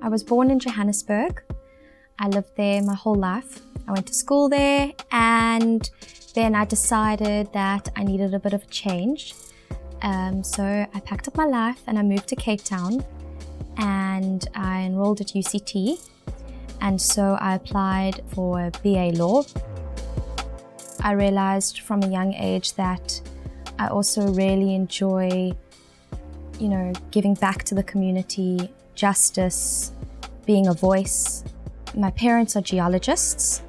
I was born in Johannesburg. I lived there my whole life. I went to school there, and then I decided that I needed a bit of a change. So I packed up my life and I moved to Cape Town, and I enrolled at UCT. And so I applied for BA Law. I realized from a young age that I also really enjoy, giving back to the community, justice, being a voice. My parents are geologists.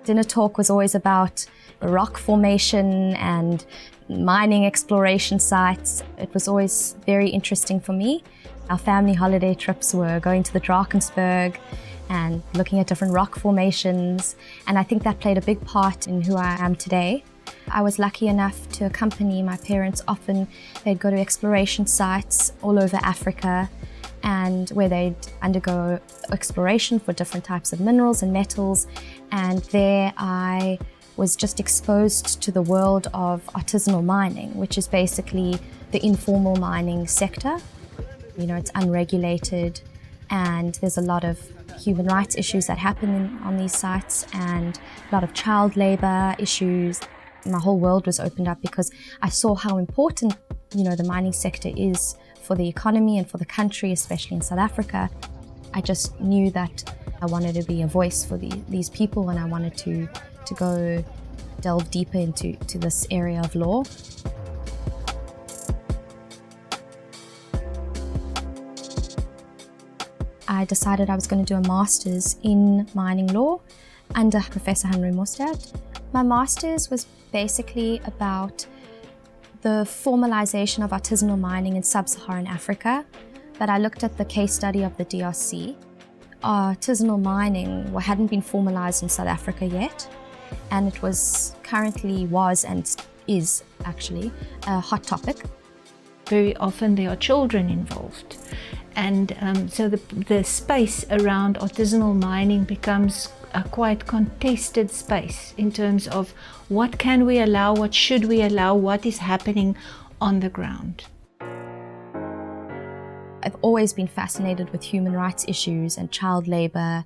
Dinner talk was always about rock formation and mining exploration sites. It was always very interesting for me. Our family holiday trips were going to the Drakensberg and looking at different rock formations, and I think that played a big part in who I am today. I was lucky enough to accompany my parents often. They'd go to exploration sites all over Africa, and where they'd undergo exploration for different types of minerals and metals, and there I was just exposed to the world of artisanal mining, which is basically the informal mining sector. It's unregulated, and there's a lot of human rights issues that happen on these sites, and a lot of child labor issues. My whole world was opened up because I saw how important, the mining sector is for the economy and for the country, especially in South Africa. I just knew that I wanted to be a voice for these people, and I wanted to go delve deeper into this area of law. I decided I was going to do a master's in mining law under Professor Henry Mostert. My master's was basically about the formalization of artisanal mining in sub-Saharan Africa, but I looked at the case study of the DRC. Artisanal mining hadn't been formalized in South Africa yet, and it was and is actually a hot topic. Very often there are children involved, and so the space around artisanal mining becomes a quite contested space in terms of what can we allow, what should we allow, what is happening on the ground. I've always been fascinated with human rights issues and child labor,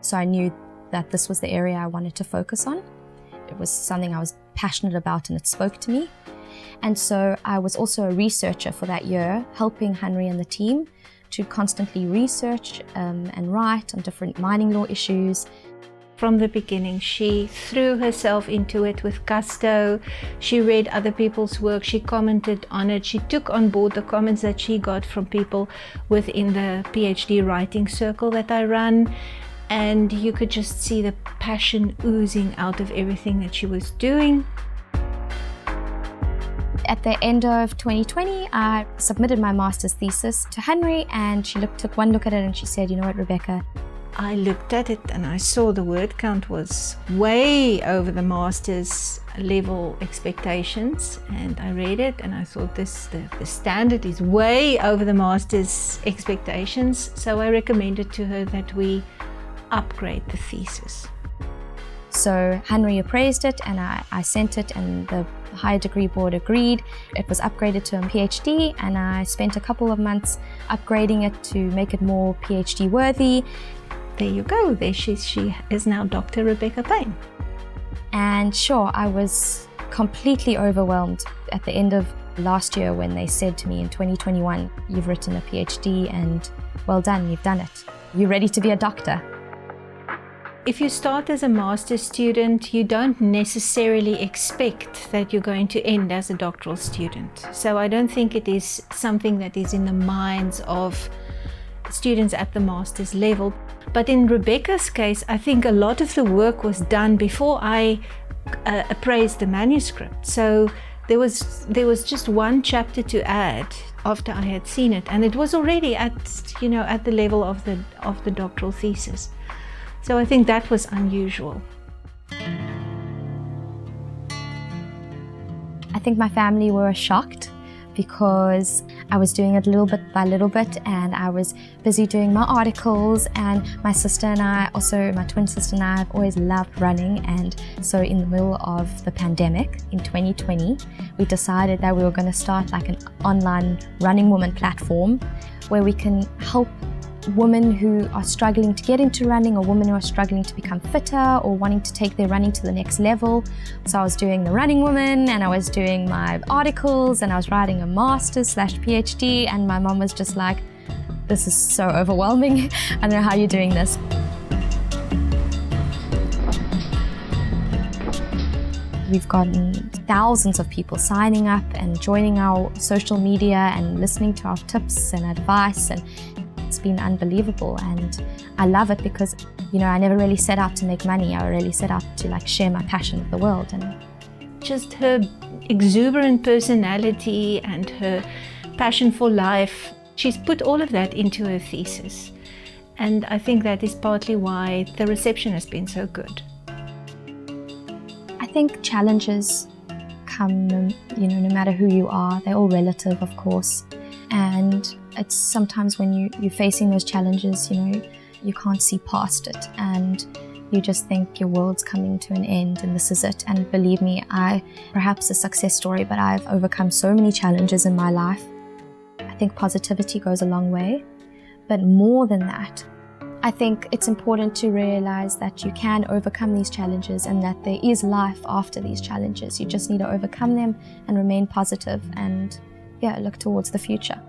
so I knew that this was the area I wanted to focus on. It was something I was passionate about, and it spoke to me. And so I was also a researcher for that year, helping Henry and the team to constantly research and write on different mining law issues. From the beginning, she threw herself into it with gusto. She read other people's work, she commented on it, she took on board the comments that she got from people within the PhD writing circle that I run, and you could just see the passion oozing out of everything that she was doing. At the end of 2020, I submitted my master's thesis to Henry, and she took one look at it and she said, "You know what, Rebecca?" I looked at it and I saw the word count was way over the master's level expectations, and I read it and I thought the standard is way over the master's expectations, so I recommended to her that we upgrade the thesis. So Henry appraised it, and I sent it, and the higher degree board agreed. It was upgraded to a PhD, and I spent a couple of months upgrading it to make it more PhD worthy. There you go, there she is now Dr. Rebecca Pein. And sure, I was completely overwhelmed at the end of last year when they said to me in 2021, "You've written a PhD and well done, you've done it. You're ready to be a doctor." If you start as a master's student, you don't necessarily expect that you're going to end as a doctoral student. So I don't think it is something that is in the minds of students at the master's level. But in Rebecca's case, I think a lot of the work was done before I appraised the manuscript. So there was just one chapter to add after I had seen it, and it was already at the level of the doctoral thesis. So I think that was unusual. I think my family were shocked because I was doing it little bit by little bit, and I was busy doing my articles, and my sister and I, also my twin sister and I, have always loved running. And so in the middle of the pandemic in 2020, we decided that we were going to start like an online running woman platform where we can help women who are struggling to get into running, or women who are struggling to become fitter or wanting to take their running to the next level. So I was doing the Running Woman, and I was doing my articles, and I was writing a master's/PhD, and my mom was just like, this is so overwhelming. I don't know how you're doing this. We've gotten thousands of people signing up and joining our social media and listening to our tips and advice, and it's been unbelievable. And I love it because, I never really set out to make money. I really set out to share my passion with the world. And just her exuberant personality and her passion for life, she's put all of that into her thesis. And I think that is partly why the reception has been so good. I think challenges come, no matter who you are. They're all relative, of course. And it's sometimes when you're facing those challenges, you can't see past it. And you just think your world's coming to an end and this is it. And believe me, perhaps a success story, but I've overcome so many challenges in my life. I think positivity goes a long way. But more than that, I think it's important to realize that you can overcome these challenges and that there is life after these challenges. You just need to overcome them and remain positive and look towards the future.